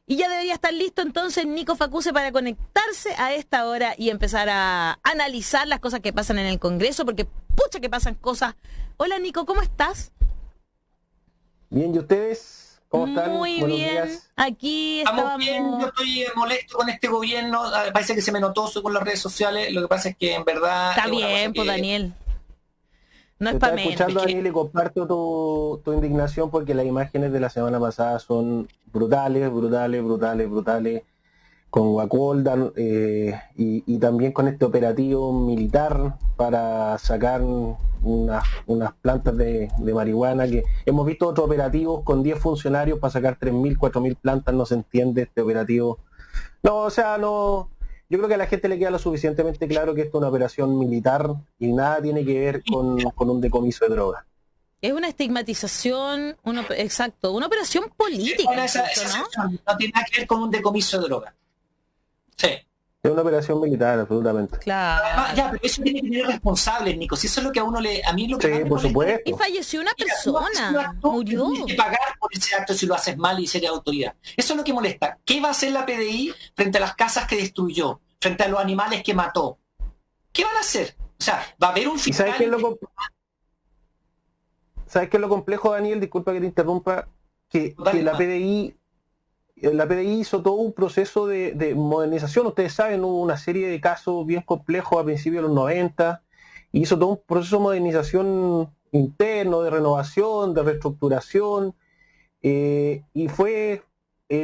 Y ya debería estar listo entonces Nico Facuse para conectarse a esta hora y empezar a analizar las cosas que pasan en el Congreso, porque pucha que pasan cosas. Hola Nico, ¿cómo estás? Bien, ¿y ustedes? ¿Cómo están? Muy Buenos bien, días. aquí Estamos bien, yo estábamos. estoy molesto con este gobierno, parece que se me notó con las redes sociales, lo que pasa es que en verdad Está es una cosa bien, pues que... Daniel, no es Te para estaba menos. escuchando, Es que Daniel, y comparto tu indignación porque las imágenes de la semana pasada son brutales, brutales, brutales, brutales, con Guacolda y también con este operativo militar para sacar unas plantas de marihuana, que hemos visto otros operativos con 10 funcionarios para sacar 3.000, 4.000 plantas, no se entiende este operativo. No, o sea, no. Yo creo que a la gente le queda lo suficientemente claro que esto es una operación militar y nada tiene que ver con un decomiso de drogas. Es una estigmatización, exacto, una operación política bueno, esa incluso, ¿no? sección no tiene nada que ver con un decomiso de droga. Sí. Es una operación militar, absolutamente. Además, ya, Claro. pero eso tiene que tener responsables, Nico. Si eso es lo que a uno a mí lo que más Sí, me por molesta. Y supuesto. falleció una Mira, tú haces un persona, acto, murió. tienes que pagar por ese acto si lo haces mal y ser autoridad. Eso es lo que molesta. ¿Qué va a hacer la PDI frente a las casas que destruyó? Frente a los animales que mató. ¿Qué van a hacer? O sea, va a haber un ¿Y sabes qué es fiscal... sabes qué es lo complejo, Daniel? Disculpa que te interrumpa, que la PDI hizo todo un proceso de modernización. Ustedes saben, hubo una serie de casos bien complejos a principios de los 90, y hizo todo un proceso de modernización interno, de renovación, de reestructuración, y fue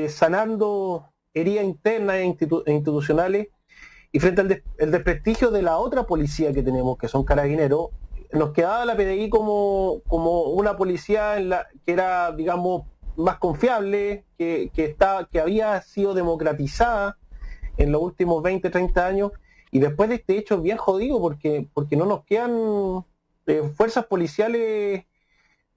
sanando heridas internas e institucionales, y frente al el desprestigio de la otra policía que tenemos, que son carabineros, nos quedaba la PDI como una policía que era, digamos, más confiable, que había sido democratizada en los últimos 20, 30 años, y después de este hecho es bien jodido porque no nos quedan fuerzas policiales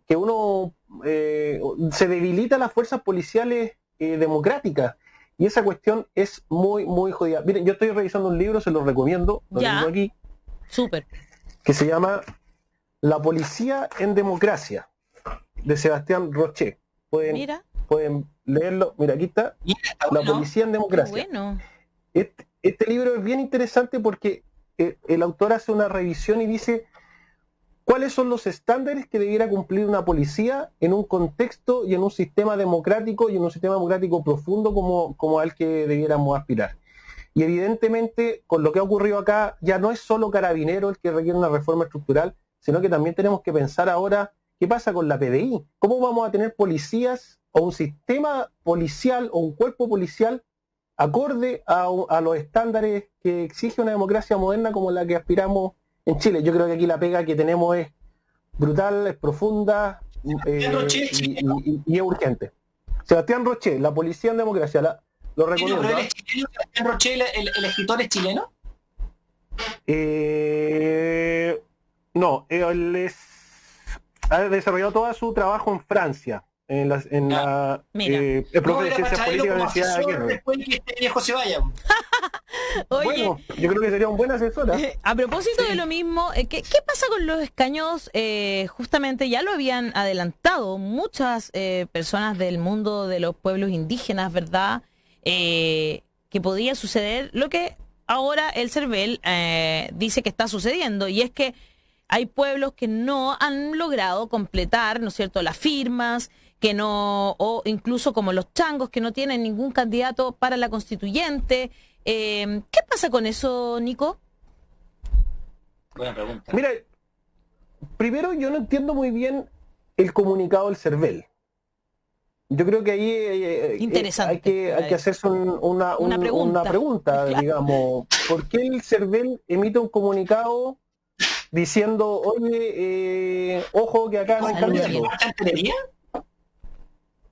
que uno se debilita las fuerzas policiales democráticas, y esa cuestión es muy, muy jodida. Miren, yo estoy revisando un libro, se lo recomiendo, lo tengo Ya, aquí, súper. que se llama La policía en democracia, de Sebastián Roché. Mira, Pueden leerlo. Mira, aquí está, Mira, está La bueno. policía en qué democracia. bueno. Este libro es bien interesante porque el autor hace una revisión y dice cuáles son los estándares que debiera cumplir una policía en un contexto y en un sistema democrático, y en un sistema democrático profundo como al que debiéramos aspirar. Y evidentemente, con lo que ha ocurrido acá, ya no es solo Carabinero el que requiere una reforma estructural, sino que también tenemos que pensar ahora qué pasa con la PDI. ¿Cómo vamos a tener policías o un sistema policial o un cuerpo policial acorde a los estándares que exige una democracia moderna como la que aspiramos en Chile? Yo creo que aquí la pega que tenemos es brutal, es profunda Roché, y es urgente. Sebastián Roché, La policía en democracia, lo pero recomiendo. él es chileno, Sebastián Roché, el escritor es chileno. No, él ha desarrollado todo su trabajo en Francia, Mira. el No, profe de era para ciencias traerlo políticas de la como Universidad de asesor Kennedy. después de que este viejo se vaya. Oye, Bueno, yo creo que sería un buen asesor. a propósito de lo mismo, ¿qué pasa con los escaños? Justamente ya lo habían adelantado muchas personas del mundo de los pueblos indígenas, ¿verdad? Que podía suceder lo que ahora el CERVEL dice que está sucediendo, y es que hay pueblos que no han logrado completar, ¿no es cierto?, las firmas, que no, o incluso como los changos, que no tienen ningún candidato para la constituyente. ¿Qué pasa con eso, Nico? Buena pregunta. Mira, primero yo no entiendo muy bien el comunicado del CERVEL. Yo creo que ahí Interesante. hay que hacerse Una una pregunta, Claro. digamos. ¿Por qué el CERVEL emite un comunicado diciendo, oye, ojo que acá no hay Salud, candidato? ¿Chantería?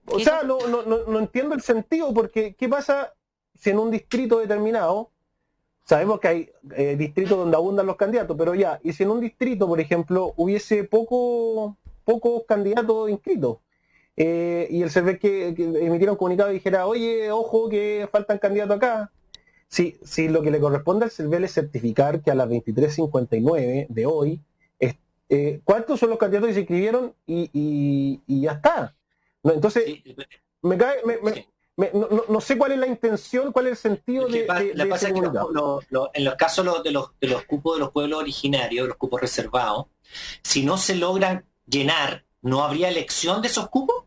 O sea, no entiendo el sentido, porque ¿qué pasa si en un distrito determinado, sabemos que hay distritos donde abundan los candidatos, pero ya, y si en un distrito, por ejemplo, hubiese pocos candidatos inscritos, y el CERVEL que emitiera un comunicado y dijera, oye, ojo que faltan candidatos acá? Si lo que le corresponde al CERVEL es certificar que a las 23:59 de hoy, ¿cuántos son los candidatos que se inscribieron? Y ya está. No, entonces, Sí, me cae, no sé cuál es la intención, cuál es el sentido de pasa ese es que comunicado. en los casos de los cupos de los pueblos originarios, los cupos reservados, si no se logran llenar, ¿no habría elección de esos cupos?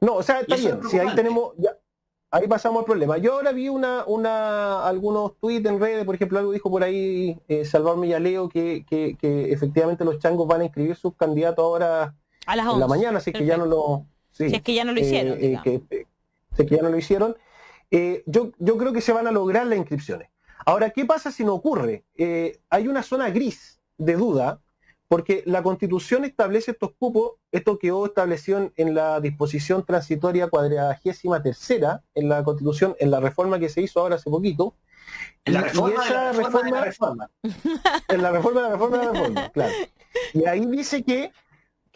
No, o sea, está Y eso es bien, si ahí tenemos, ya, ahí pasamos al problema. Yo ahora vi algunos tweets en redes, por ejemplo, algo dijo por ahí Salvador Millaleo que efectivamente los changos van a inscribir sus candidatos ahora A las en la 11. mañana, así que ya no lo... Sí, Si es que ya no lo hicieron, digamos. si es que ya no lo hicieron. Yo creo que se van a lograr las inscripciones. Ahora, ¿qué pasa si no ocurre? Hay una zona gris de duda, porque la Constitución establece estos cupos, esto quedó establecido en la disposición transitoria 43ª en la Constitución, en la reforma que se hizo ahora hace poquito. En la reforma y esa de la reforma de la reforma. En la reforma de la reforma de la reforma, claro. Y ahí dice que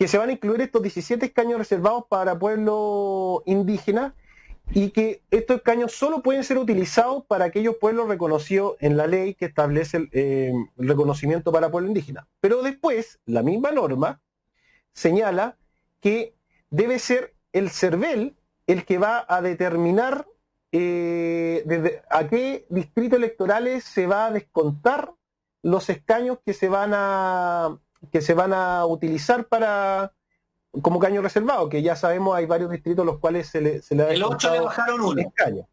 se van a incluir estos 17 escaños reservados para pueblos indígenas y que estos escaños solo pueden ser utilizados para aquellos pueblos reconocidos en la ley que establece el reconocimiento para pueblo indígena. Pero después, la misma norma señala que debe ser el CERVEL el que va a determinar desde a qué distritos electorales se va a descontar los escaños que se van a utilizar como caño reservado, que ya sabemos hay varios distritos a los cuales se le ha El 8 le bajaron uno. Escaño.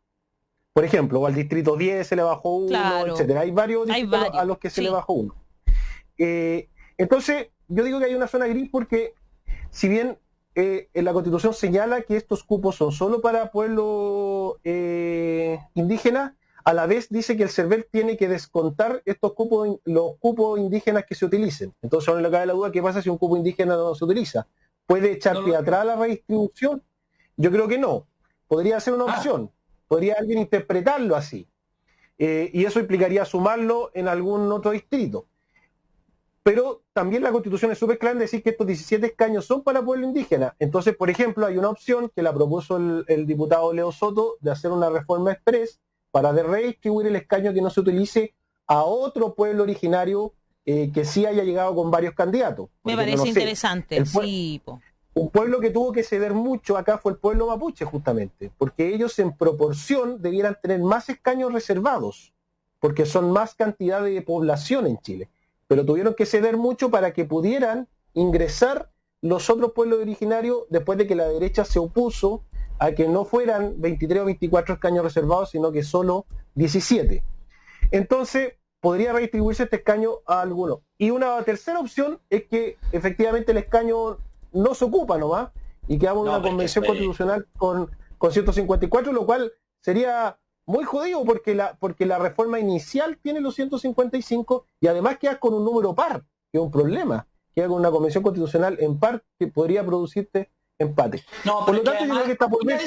Por ejemplo, o al distrito 10 se le bajó uno, Claro. etcétera. Hay varios distritos a los que se le bajó uno. Entonces, yo digo que hay una zona gris porque, si bien en la Constitución señala que estos cupos son solo para pueblos indígenas, a la vez dice que el CERVEL tiene que descontar estos cupos, los cupos indígenas que se utilicen. Entonces ahora le cabe la duda, ¿qué pasa si un cupo indígena no se utiliza? ¿Puede echar pie atrás la redistribución? Yo creo que no. Podría ser una opción. Podría alguien interpretarlo así. Y eso implicaría sumarlo en algún otro distrito. Pero también la Constitución es súper clara en decir que estos 17 escaños son para pueblo indígena. Entonces, por ejemplo, hay una opción que la propuso el diputado Leo Soto de hacer una reforma express para redistribuir el escaño que no se utilice a otro pueblo originario que sí haya llegado con varios candidatos. Me parece interesante, sí. Un pueblo que tuvo que ceder mucho acá fue el pueblo mapuche, justamente, porque ellos en proporción debieran tener más escaños reservados, porque son más cantidad de población en Chile, pero tuvieron que ceder mucho para que pudieran ingresar los otros pueblos originarios después de que la derecha se opuso a que no fueran 23 o 24 escaños reservados, sino que solo 17. Entonces, podría redistribuirse este escaño a alguno. Y una tercera opción es que efectivamente el escaño no se ocupa nomás y que haga una convención constitucional con 154, lo cual sería muy jodido porque la reforma inicial tiene los 155 y además queda con un número par, que es un problema. Queda con una convención constitucional en par que podría producirte empate. No, por lo tanto, yo creo que está por ver.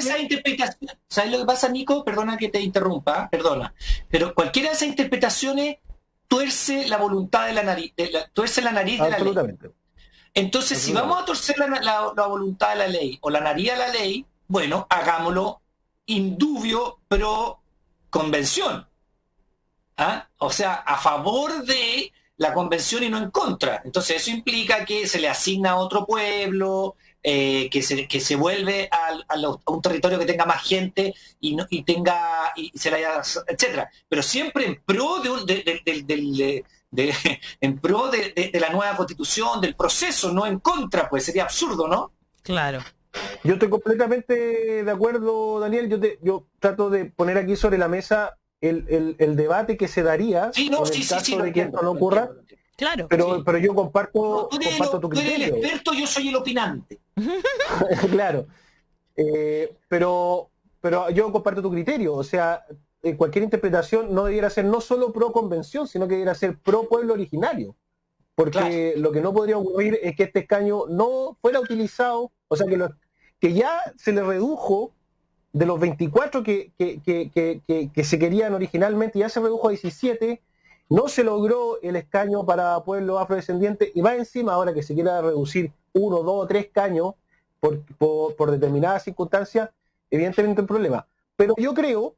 ¿Sabes lo que pasa, Nico? Perdona que te interrumpa, perdona. Pero cualquiera de esas interpretaciones tuerce la voluntad de la nariz, tuerce la nariz de la ley. Entonces, si vamos a torcer la voluntad de la ley o la nariz de la ley, bueno, hagámoslo indubio pro convención. ¿Ah? O sea, a favor de la convención y no en contra. Entonces, eso implica que se le asigna a otro pueblo, que se vuelve a un territorio que tenga más gente y se la haya, etcétera, pero siempre en pro en pro de la nueva constitución, del proceso, no en contra, pues sería absurdo, ¿no? Claro. Yo estoy completamente de acuerdo, Daniel. Yo trato de poner aquí sobre la mesa el debate que se daría en el caso de que esto no ocurra. Claro. Pero yo comparto tu criterio. Tú eres el experto, yo soy el opinante. Claro. Pero yo comparto tu criterio. O sea, cualquier interpretación no debiera ser no solo pro convención, sino que debiera ser pro pueblo originario. Porque lo que no podría ocurrir es que este escaño no fuera utilizado, o sea, que ya se le redujo de los 24 que se querían originalmente, ya se redujo a 17. No se logró el escaño para pueblos afrodescendientes y más encima ahora que se quiera reducir 1, 2 o 3 escaños por determinadas circunstancias, evidentemente un problema. Pero yo creo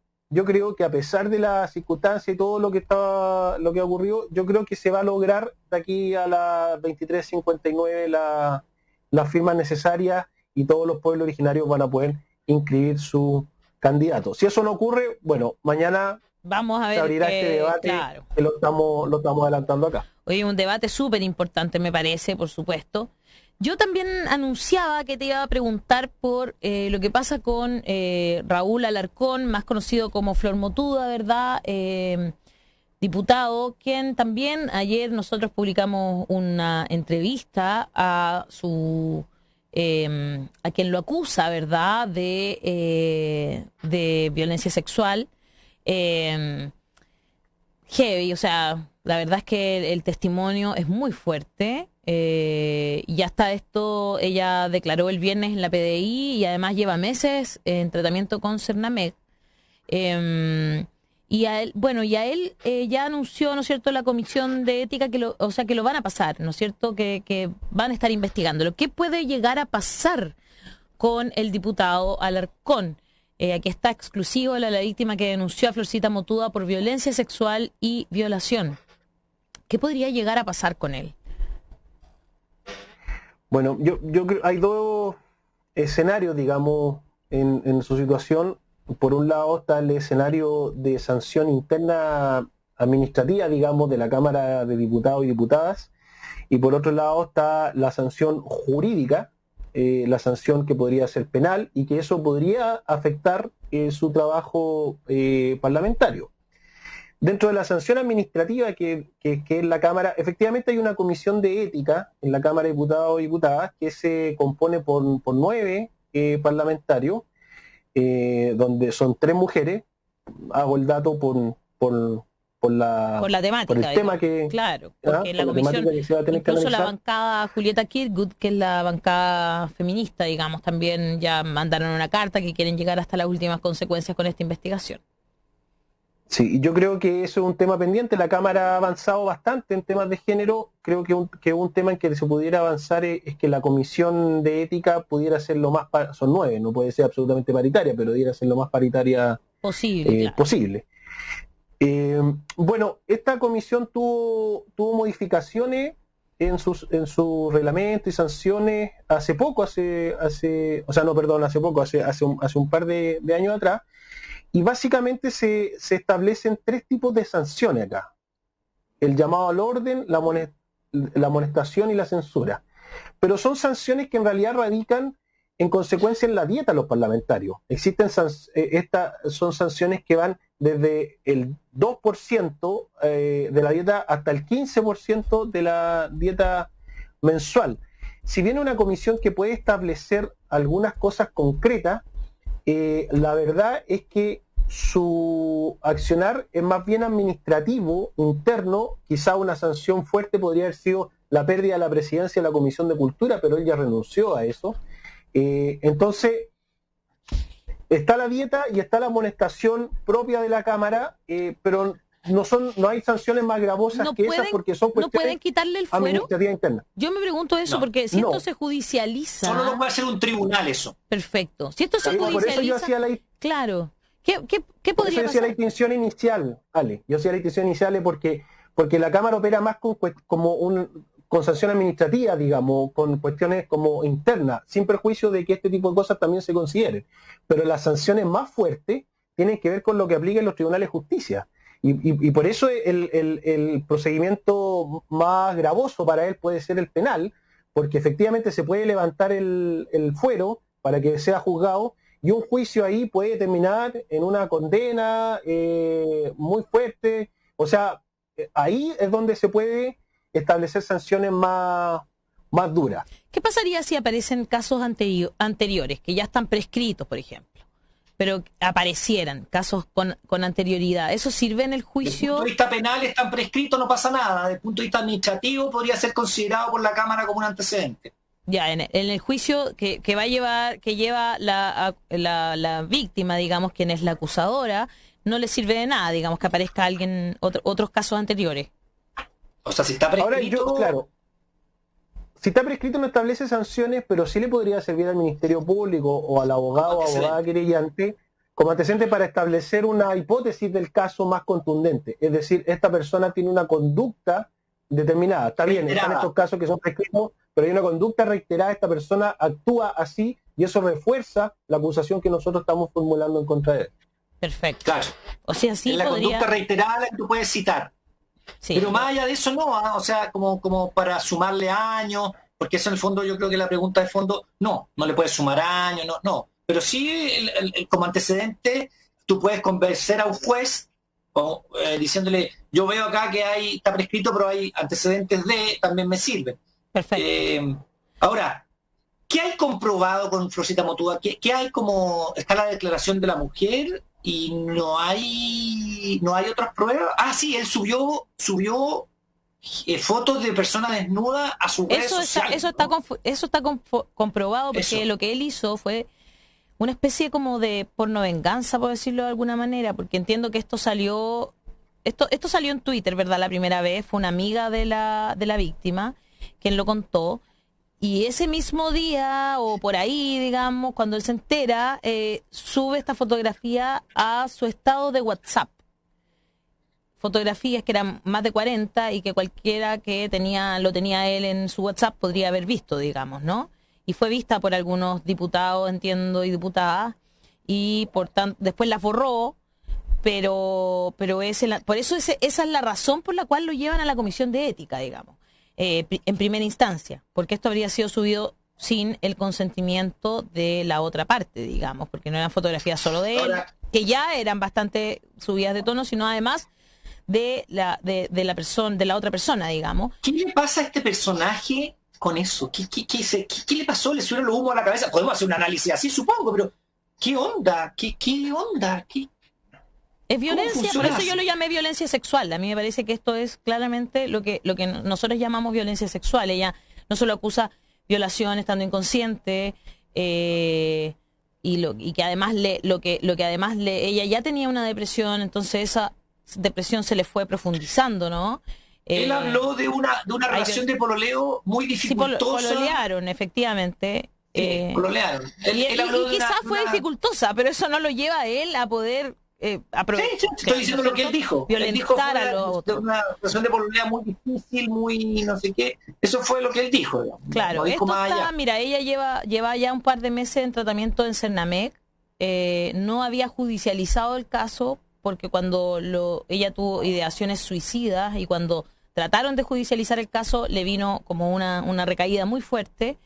que a pesar de las circunstancias y todo lo que ocurrió, yo creo que se va a lograr de aquí a las 23:59 las firmas necesarias y todos los pueblos originarios van a poder inscribir sus candidato. Si eso no ocurre, bueno, mañana vamos a ver se abrirá este debate, claro, que lo estamos adelantando acá. Hoy un debate súper importante, me parece, por supuesto. Yo también anunciaba que te iba a preguntar por lo que pasa con Raúl Alarcón, más conocido como Flor Motuda, ¿verdad? Diputado, quien también ayer nosotros publicamos una entrevista a a quien lo acusa, ¿verdad?, de violencia sexual. Heavy, o sea, la verdad es que el testimonio es muy fuerte. Y hasta esto ella declaró el viernes en la PDI y además lleva meses en tratamiento con Cernamed. Y a él, bueno, ya anunció, ¿no es cierto?, la comisión de ética que lo van a pasar, ¿no es cierto?, que van a estar investigándolo. ¿Qué puede llegar a pasar con el diputado Alarcón? Aquí está exclusivo la víctima que denunció a Florcita Motuda por violencia sexual y violación. ¿Qué podría llegar a pasar con él? Bueno, yo creo hay dos escenarios, digamos, en su situación. Por un lado está el escenario de sanción interna administrativa, digamos, de la Cámara de Diputados y Diputadas, y por otro lado está la sanción jurídica, la sanción que podría ser penal y que eso podría afectar su trabajo parlamentario. Dentro de la sanción administrativa que es la Cámara, efectivamente hay una comisión de ética en la Cámara de Diputados y Diputadas que se compone por 9 parlamentarios, donde son 3 mujeres. Hago el dato por la temática, por el tema que, claro, porque la comisión, incluso la bancada Julieta Kirkwood, que es la bancada feminista, digamos, también ya mandaron una carta que quieren llegar hasta las últimas consecuencias con esta investigación. Sí, yo creo que eso es un tema pendiente. La Cámara ha avanzado bastante en temas de género. Creo que un tema en que se pudiera avanzar es que la comisión de ética pudiera ser lo más, son 9, no puede ser absolutamente paritaria, pero pudiera ser lo más paritaria posible. Posible. Bueno, esta comisión tuvo modificaciones en su reglamento y sanciones hace un par de años atrás. Y básicamente se establecen 3 tipos de sanciones acá. El llamado al orden, la amonestación y la censura. Pero son sanciones que en realidad radican en consecuencia en la dieta de los parlamentarios. Son sanciones que van desde el 2% de la dieta hasta el 15% de la dieta mensual. Si viene una comisión que puede establecer algunas cosas concretas, la verdad es que su accionar es más bien administrativo, interno. Quizá una sanción fuerte podría haber sido la pérdida de la presidencia de la Comisión de Cultura, pero él ya renunció a eso. Entonces, está la dieta y está la amonestación propia de la Cámara, pero no hay sanciones más gravosas que esas, porque son cuestiones ¿no pueden quitarle el fuero? Administrativas internas. Yo me pregunto eso, porque si esto se judicializa... Solo lo puede hacer un tribunal eso. Perfecto. Si esto se judicializa... Por eso yo hacía claro. ¿Qué podría pasar? Yo hacía la distinción inicial, Ale. Yo hacía la distinción inicial porque la Cámara opera más con sanción administrativa, digamos, con cuestiones como internas, sin perjuicio de que este tipo de cosas también se consideren. Pero las sanciones más fuertes tienen que ver con lo que apliquen los tribunales de justicia. Y por eso el procedimiento más gravoso para él puede ser el penal, porque efectivamente se puede levantar el fuero para que sea juzgado, y un juicio ahí puede terminar en una condena muy fuerte. O sea, ahí es donde se puede establecer sanciones más duras. ¿Qué pasaría si aparecen casos anteriores, que ya están prescritos, por ejemplo, pero aparecieran casos con anterioridad? ¿Eso sirve en el juicio? Desde el punto de vista penal están prescritos, no pasa nada. Desde el punto de vista administrativo podría ser considerado por la Cámara como un antecedente. Ya, en el juicio que lleva la víctima, digamos, quien es la acusadora, no le sirve de nada, digamos, que aparezca alguien, otros casos anteriores. O sea, si está prescrito... Claro, si está prescrito no establece sanciones, pero sí le podría servir al Ministerio Público o al abogado o abogada querellante como antecedente para establecer una hipótesis del caso más contundente. Es decir, esta persona tiene una conducta determinada. Está bien, están estos casos que son prescritos, pero hay una conducta reiterada, esta persona actúa así y eso refuerza la acusación que nosotros estamos formulando en contra de él. Perfecto. Claro. O sea, sí en la podría... conducta reiterada la que tú puedes citar. Sí. Pero más allá de eso no, o sea, como para sumarle años, porque eso en el fondo yo creo que la pregunta de fondo, no le puedes sumar años, no. Pero sí, como antecedente, tú puedes convencer a un juez diciéndole, yo veo acá que está prescrito, pero hay antecedentes también me sirven. Perfecto. Ahora, ¿qué hay comprobado con Florcita Motúa? ¿Qué hay está la declaración de la mujer y no hay otras pruebas? Ah, sí, él subió fotos de personas desnudas a sus redes sociales. Eso está comprobado porque lo que él hizo fue una especie como de porno venganza, por decirlo de alguna manera, porque entiendo que esto salió en Twitter, ¿verdad? La primera vez fue una amiga de la víctima quien lo contó, y ese mismo día o por ahí, digamos, cuando él se entera, sube esta fotografía a su estado de WhatsApp. Fotografías que eran más de 40 y que cualquiera que lo tenía él en su WhatsApp podría haber visto, digamos, ¿no? Y fue vista por algunos diputados, entiendo, y diputadas, y por tanto después la borró, pero por eso esa es la razón por la cual lo llevan a la Comisión de Ética, digamos, en primera instancia, porque esto habría sido subido sin el consentimiento de la otra parte, digamos, porque no eran fotografías solo de él, que ya eran bastante subidas de tono, sino además de la otra persona, digamos. ¿Qué le pasa a este personaje con eso? ¿Qué le pasó? ¿Le subieron los humos a la cabeza? Podemos hacer un análisis así, supongo, pero ¿qué onda? ¿Qué onda? Es violencia, por eso yo lo llamé violencia sexual. A mí me parece que esto es claramente lo que nosotros llamamos violencia sexual. Ella no solo acusa violación estando inconsciente, y que además ella ya tenía una depresión, entonces esa depresión se le fue profundizando, ¿no? Él habló de una relación de pololeo muy dificultosa. Sí, pololearon, efectivamente. Pololearon. Y quizás fue dificultosa, pero eso no lo lleva a él a poder aprovechar. Sí, estoy diciendo lo que él dijo. Violentar a los otros. Una relación de pololeo muy difícil, muy no sé qué. Eso fue lo que él dijo. Digamos. Claro, mira, ella lleva ya un par de meses en tratamiento en Cernamec. No había judicializado el caso porque cuando ella tuvo ideaciones suicidas y cuando trataron de judicializar el caso le vino como una recaída muy fuerte,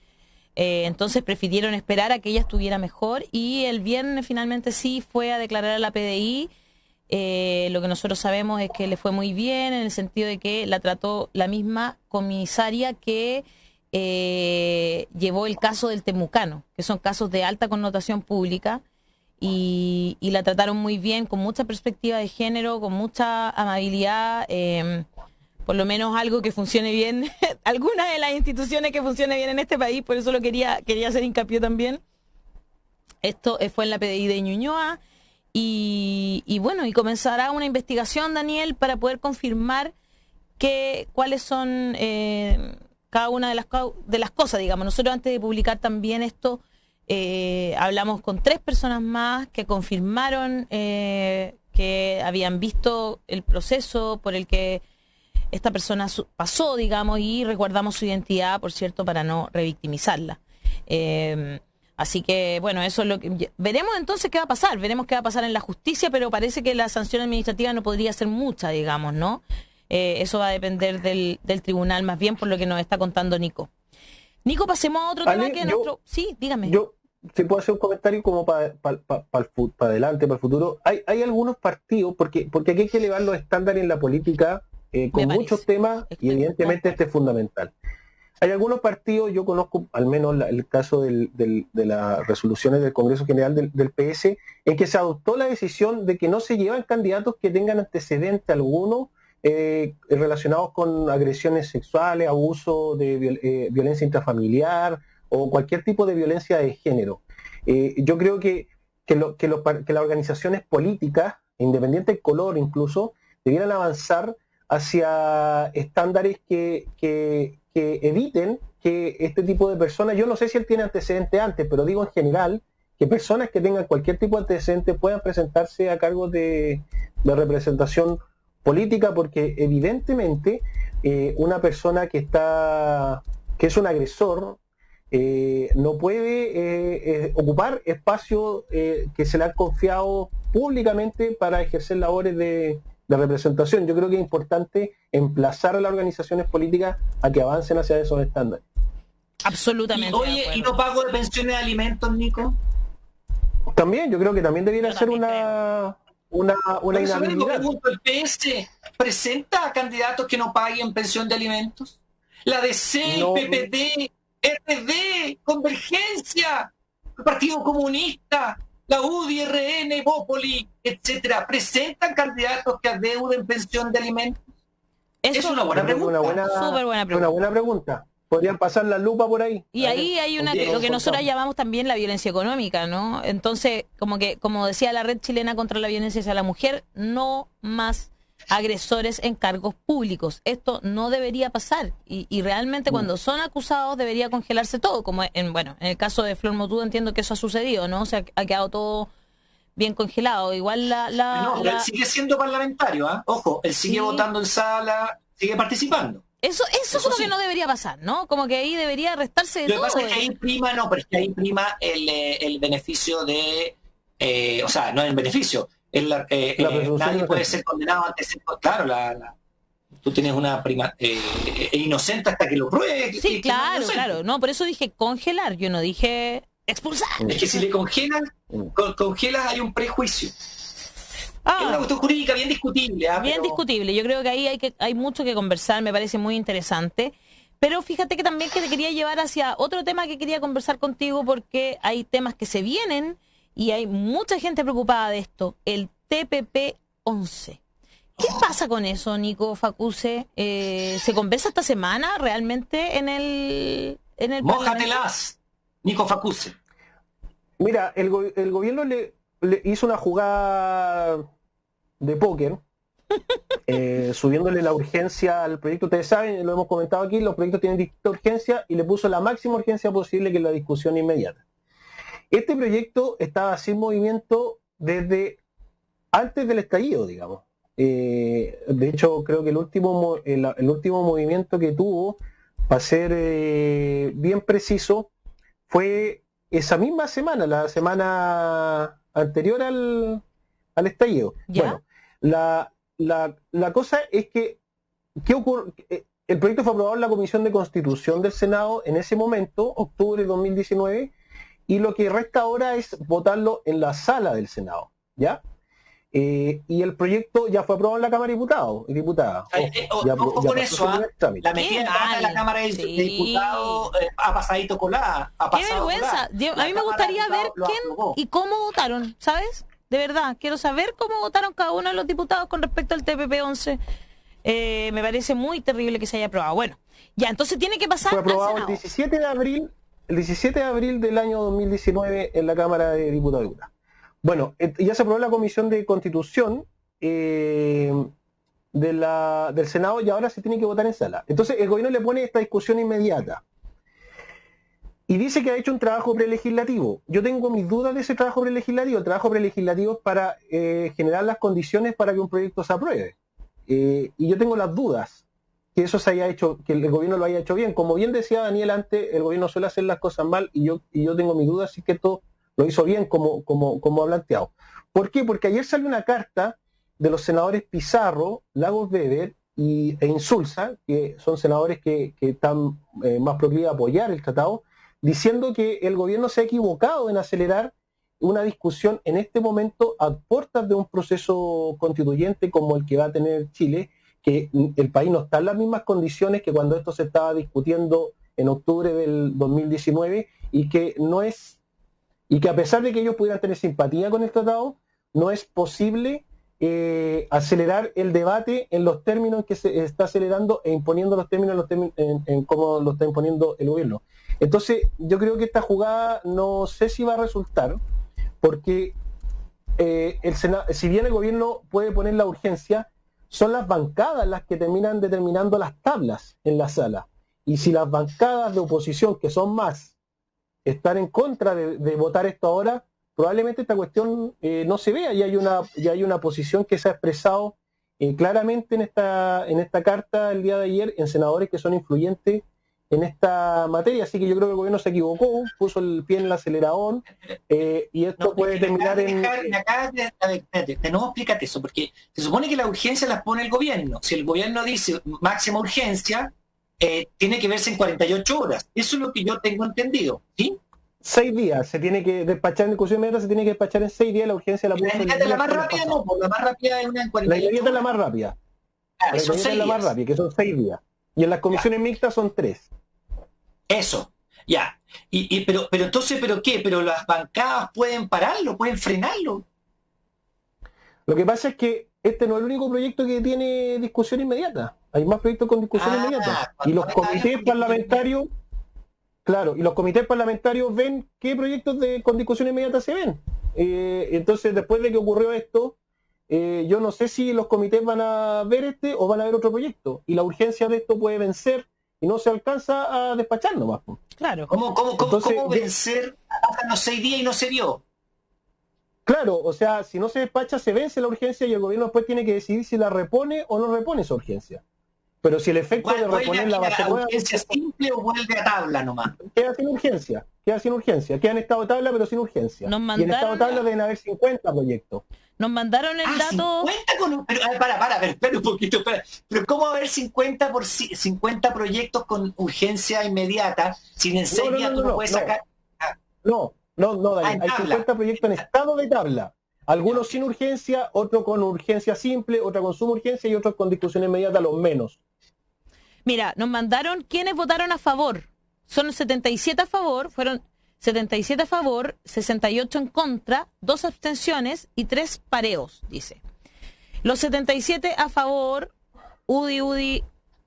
entonces prefirieron esperar a que ella estuviera mejor y el viernes finalmente sí fue a declarar a la PDI. Lo que nosotros sabemos es que le fue muy bien en el sentido de que la trató la misma comisaria que llevó el caso del Temucano, que son casos de alta connotación pública. Y la trataron muy bien, con mucha perspectiva de género, con mucha amabilidad, por lo menos algo que funcione bien, algunas de las instituciones que funcione bien en este país, por eso lo quería hacer hincapié también. Esto fue en la PDI de Ñuñoa y bueno, y comenzará una investigación, Daniel, para poder confirmar cuáles son cada una de las cosas, digamos. Nosotros antes de publicar también esto, hablamos con 3 personas más que confirmaron que habían visto el proceso por el que esta persona pasó, digamos, y resguardamos su identidad, por cierto, para no revictimizarla. Así que, bueno, eso es lo que... Veremos entonces qué va a pasar, veremos qué va a pasar en la justicia, pero parece que la sanción administrativa no podría ser mucha, digamos, ¿no? Eso va a depender del tribunal, más bien por lo que nos está contando Nico. Nico, pasemos a otro tema que nuestro... Sí, dígame. Si puedo hacer un comentario como para adelante, para el futuro. Hay algunos partidos, porque aquí hay que elevar los estándares en la política con muchos temas y evidentemente este es fundamental. Hay algunos partidos, yo conozco al menos el caso de las resoluciones del Congreso General del PS, en que se adoptó la decisión de que no se llevan candidatos que tengan antecedente alguno relacionados con agresiones sexuales, abuso de violencia intrafamiliar o cualquier tipo de violencia de género. Yo creo que las organizaciones políticas, independiente del color incluso, debieran avanzar hacia estándares que eviten que este tipo de personas, yo no sé si él tiene antecedentes antes, pero digo en general, que personas que tengan cualquier tipo de antecedente puedan presentarse a cargos de representación política, porque evidentemente una persona que es un agresor no puede ocupar espacios que se le han confiado públicamente para ejercer labores de representación. Yo creo que es importante emplazar a las organizaciones políticas a que avancen hacia esos estándares. Absolutamente. ¿Y no pago de pensiones de alimentos, Nico? También, yo creo que también debiera ser una inhabilidad. ¿El PS presenta a candidatos que no paguen pensión de alimentos? La DC, no. El PPD, RD, Convergencia, el Partido Comunista, la UDI, RN, Bópoli, etcétera, ¿presentan candidatos que adeuden pensión de alimentos? Es una buena pregunta. Una buena pregunta. Podrían pasar la lupa por ahí. Y ahí hay lo que nosotros llamamos también la violencia económica, ¿no? Entonces, como decía la Red Chilena contra la Violencia hacia la Mujer, no más agresores en cargos públicos. Esto no debería pasar. Y realmente cuando son acusados debería congelarse todo, como en el caso de Flor Motudo entiendo que eso ha sucedido, ¿no? O sea, ha quedado todo bien congelado. Igual él sigue siendo parlamentario, ¿eh? Ojo, él sigue votando en sala, sigue participando. Eso es lo que no debería pasar, ¿no? Como que ahí debería restarse de todo. Lo que pasa es que ahí prima el beneficio de... o sea, no el beneficio. Nadie puede ser condenado antes de ser... Claro, tú tienes una prima... inocente hasta que lo pruebe. Sí, claro. No, por eso dije congelar, yo no dije expulsar. Es que si le congelas, hay un prejuicio. Es una cuestión jurídica bien discutible. Bien discutible. Yo creo que ahí hay mucho que conversar, me parece muy interesante. Pero fíjate que también que te quería llevar hacia otro tema que quería conversar contigo, porque hay temas que se vienen y hay mucha gente preocupada de esto. El TPP-11. ¿Qué pasa con eso, Nico Facuse? ¿Se conversa esta semana realmente en el Mójatelas, Nico Facuse. Mira, el gobierno le hizo una jugada de póker, subiéndole la urgencia al proyecto. Ustedes saben, lo hemos comentado aquí, los proyectos tienen distinta urgencia y le puso la máxima urgencia posible, que es la discusión inmediata. Este proyecto estaba sin movimiento desde antes del estallido, digamos. De hecho, creo que el último movimiento que tuvo, para ser bien preciso, fue esa misma semana, la semana anterior al estallido. ¿Ya? Bueno, la cosa es que ¿qué ocurre? El proyecto fue aprobado en la Comisión de Constitución del Senado en ese momento, octubre de 2019, y lo que resta ahora es votarlo en la sala del Senado, ¿ya? Y el proyecto ya fue aprobado en la Cámara de Diputados y Diputadas. Ojo con eso, la metida en la Cámara de Diputados ha pasadito colada. ¡Qué vergüenza! A mí me gustaría ver quién y cómo votaron, ¿sabes? De verdad, quiero saber cómo votaron cada uno de los diputados con respecto al TPP-11. Me parece muy terrible que se haya aprobado. Bueno, ya, entonces tiene que pasar. Fue aprobado el 17 de abril del año 2019 en la Cámara de Diputados y Diputadas. Bueno, ya se aprobó la Comisión de Constitución del Senado y ahora se tiene que votar en sala. Entonces el gobierno le pone esta discusión inmediata y dice que ha hecho un trabajo prelegislativo. Yo tengo mis dudas de ese trabajo prelegislativo. El trabajo prelegislativo es para generar las condiciones para que un proyecto se apruebe. Y yo tengo las dudas que eso se haya hecho, que el gobierno lo haya hecho bien. Como bien decía Daniel antes, el gobierno suele hacer las cosas mal y yo tengo mis dudas si que esto lo hizo bien como ha planteado. ¿Por qué? Porque ayer salió una carta de los senadores Pizarro, Lagos Weber e Insulza, que son senadores que están más proclives a apoyar el tratado, diciendo que el gobierno se ha equivocado en acelerar una discusión en este momento a puertas de un proceso constituyente como el que va a tener Chile, que el país no está en las mismas condiciones que cuando esto se estaba discutiendo en octubre del 2019 y que a pesar de que ellos pudieran tener simpatía con el tratado, no es posible acelerar el debate en los términos en que se está acelerando e imponiendo los términos en cómo lo está imponiendo el gobierno. Entonces, yo creo que esta jugada no sé si va a resultar, porque el Senado, si bien el gobierno puede poner la urgencia, son las bancadas las que terminan determinando las tablas en la sala. Y si las bancadas de oposición, que son más, están en contra de votar esto ahora, probablemente esta cuestión no se vea. Ya hay una posición que se ha expresado claramente en esta carta el día de ayer en senadores que son influyentes en esta materia, así que yo creo que el gobierno se equivocó, puso el pie en el acelerador, y esto puede terminar en... No, explícate eso, porque se supone que las urgencias las pone el gobierno. Si el gobierno dice máxima urgencia, tiene que verse en 48 horas. Eso es lo que yo tengo entendido, ¿sí? 6 días, se tiene que despachar en discusión inmediata, se tiene que despachar en 6 días, la urgencia la puso... La inmediata es la más rápida, no, la más rápida es una en 48 horas. La inmediata es la más rápida. La inmediata es la más rápida, que son 6 días. Y en las comisiones mixtas son 3. Eso, ya. Pero entonces, ¿pero qué? ¿Pero las bancadas pueden pararlo, pueden frenarlo? Lo que pasa es que este no es el único proyecto que tiene discusión inmediata. Hay más proyectos con discusión inmediata. Y los comités parlamentarios, claro, y los comités parlamentarios ven qué proyectos con discusión inmediata se ven. Entonces, después de que ocurrió esto, yo no sé si los comités van a ver o van a ver otro proyecto. Y la urgencia de esto puede vencer y no se alcanza a despachar nomás. Claro. ¿Cómo vencer hasta los 6 días y no se vio? Claro, o sea, si no se despacha, se vence la urgencia y el gobierno después tiene que decidir si la repone o no repone esa urgencia. Pero si el efecto de reponerla va a ser... ¿Urgencia simple o vuelve a tabla nomás? Queda sin urgencia, queda en estado de tabla pero sin urgencia. Y en estado de tabla deben haber 50 proyectos. Nos mandaron el dato... 50 espera un poquito, pero ¿cómo va a haber 50 proyectos con urgencia inmediata si en 6 días tú no puedes sacar? No, Daniel, hay 50 proyectos en estado de tabla. Algunos sin urgencia, otros con urgencia simple, otros con suma urgencia y otros con discusión inmediata, los menos. Mira, nos mandaron quienes votaron a favor. Son 77 a favor, fueron 77 a favor, 68 en contra, 2 abstenciones y 3 pareos, dice. Los 77 a favor, UDI,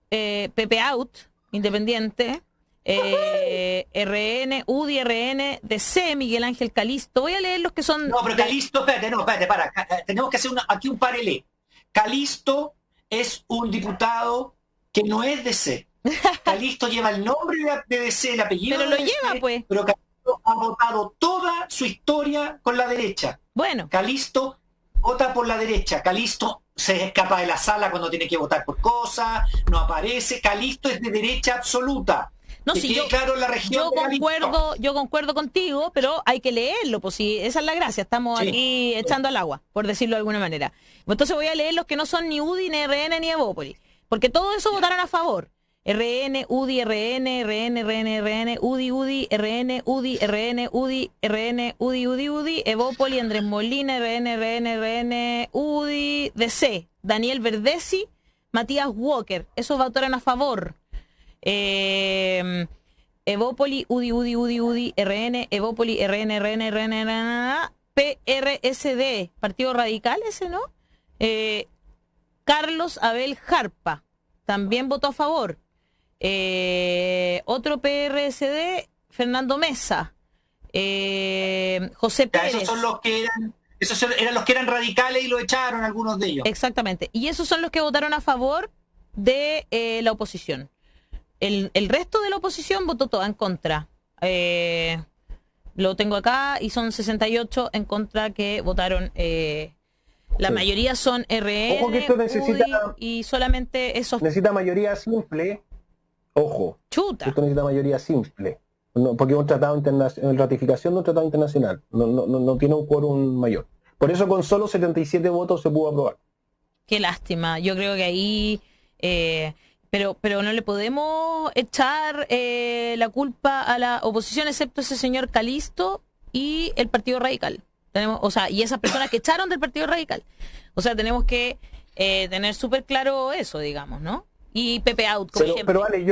Pepe Out, Independiente, RN, UDI, RN, DC, Miguel Ángel Calisto. Voy a leer los que son... No, pero Calisto, espérate, para. Tenemos que hacer aquí un paralelo. Calisto es un diputado que no es DC. Calisto lleva el nombre de DC, el apellido pero de lo DC, lleva, pues. Pero Calisto ha votado toda su historia con la derecha. Bueno. Calisto vota por la derecha. Calisto se escapa de la sala cuando tiene que votar por cosas, no aparece. Calisto es de derecha absoluta. No, si yo, claro, la región yo concuerdo contigo, pero hay que leerlo, pues sí, esa es la gracia, estamos aquí echando al agua, por decirlo de alguna manera. Entonces voy a leer los que no son ni UDI, ni RN, ni Evópolis, porque todos esos votaron a favor. RN, UDI, RN, RN, RN, RN, UDI, UDI, RN, UDI, RN, UDI, RN, UDI, UDI, UDI, Evópolis, Andrés Molina, RN, RN, RN, UDI, DC, Daniel Verdesi, Matías Walker, esos votaron a favor. Evópolis, UDI, RN, Evópolis, RN, RN, PRSD, Partido Radical, ese, ¿no? Carlos Abel Jarpa, también votó a favor. Otro PRSD, Fernando Mesa. José Pérez. Esos eran los que eran radicales y lo echaron algunos de ellos. Exactamente. Y esos son los que votaron a favor de la oposición. El resto de la oposición votó toda en contra. Lo tengo acá y son 68 en contra que votaron. La mayoría son RN, ojo que esto necesita, y solamente esos... Necesita mayoría simple. Ojo. Chuta. Esto necesita mayoría simple. No, porque es un tratado internacional, ratificación de un tratado internacional. No tiene un quórum mayor. Por eso con solo 77 votos se pudo aprobar. Qué lástima. Yo creo que ahí... Pero no le podemos echar la culpa a la oposición, excepto ese señor Calisto y el Partido Radical. Y esas personas que echaron del Partido Radical. O sea, tenemos que tener súper claro eso, digamos, ¿no? Y Pepe Out, como siempre. Pero Ale,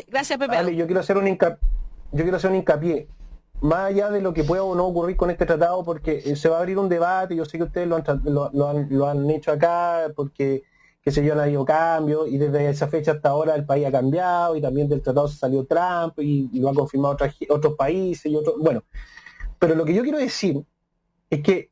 gracias Pepe Out. Yo quiero hacer un hincapié. Más allá de lo que pueda o no ocurrir con este tratado, porque se va a abrir un debate, yo sé que ustedes lo han hecho acá, porque que se yo han habido cambios, y desde esa fecha hasta ahora el país ha cambiado, y también del tratado se salió Trump, y lo han confirmado otros países, y otros, bueno. Pero lo que yo quiero decir es que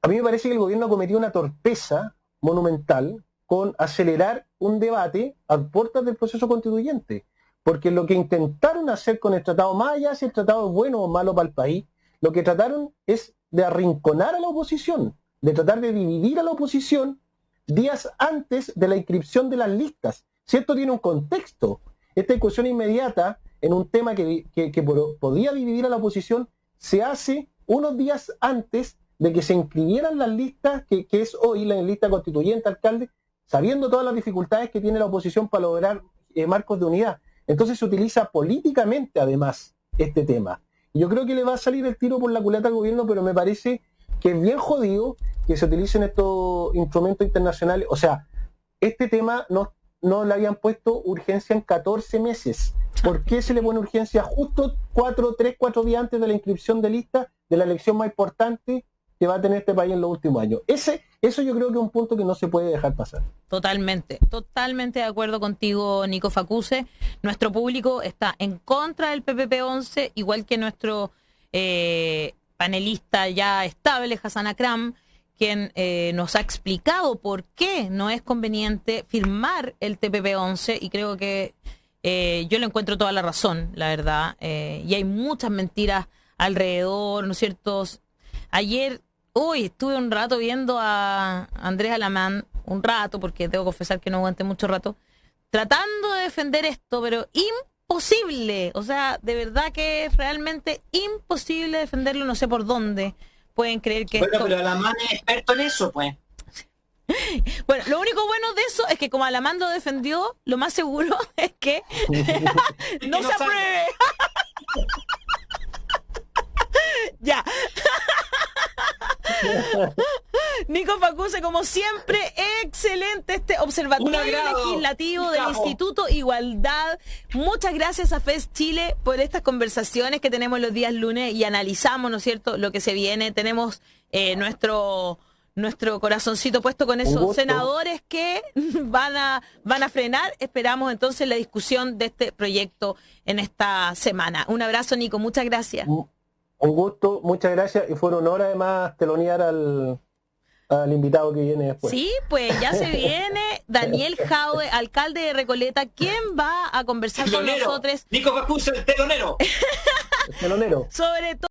a mí me parece que el gobierno ha cometido una torpeza monumental con acelerar un debate a puertas del proceso constituyente. Porque lo que intentaron hacer con el tratado, más allá si el tratado es bueno o malo para el país, lo que trataron es de arrinconar a la oposición, de tratar de dividir a la oposición días antes de la inscripción de las listas. Si esto tiene un contexto, esta discusión inmediata en un tema que podía dividir a la oposición se hace unos días antes de que se inscribieran las listas, que es hoy la lista constituyente, alcalde, sabiendo todas las dificultades que tiene la oposición para lograr marcos de unidad. Entonces se utiliza políticamente, además, este tema. Y yo creo que le va a salir el tiro por la culata al gobierno, pero me parece que es bien jodido que se utilicen estos instrumentos internacionales. O sea, este tema no le habían puesto urgencia en 14 meses. ¿Por qué se le pone urgencia justo 4 días antes de la inscripción de lista de la elección más importante que va a tener este país en los últimos años? Eso yo creo que es un punto que no se puede dejar pasar. Totalmente de acuerdo contigo, Nico Facuse. Nuestro público está en contra del PPP-11, igual que nuestro panelista ya estable, Hassan Akram, quien nos ha explicado por qué no es conveniente firmar el TPP-11, y creo que yo le encuentro toda la razón, la verdad. Y hay muchas mentiras alrededor, ¿no es cierto? Ayer, estuve un rato viendo a Andrés Alamán, un rato, porque tengo que confesar que no aguanté mucho rato, tratando de defender esto, pero imposible. O sea, de verdad que es realmente imposible defenderlo, no sé por dónde pueden creer que Bueno, pero Alamán es experto en eso, pues. Bueno, lo único bueno de eso es que como Alamán lo defendió, lo más seguro es que no se apruebe. Ya. Nico Facuse, como siempre, excelente este observatorio legislativo del Instituto Igualdad. Muchas gracias a FES Chile por estas conversaciones que tenemos los días lunes y analizamos, ¿no es cierto?, lo que se viene. Tenemos nuestro corazoncito puesto con esos senadores que van a frenar. Esperamos entonces la discusión de este proyecto en esta semana. Un abrazo, Nico, muchas gracias. Un gusto, muchas gracias, y fue un honor además telonear al invitado que viene después. Sí, pues ya se viene Daniel Jaude, alcalde de Recoleta, quien va a conversar con nosotros. Nico Facuse, el telonero. El telonero. Sobre todo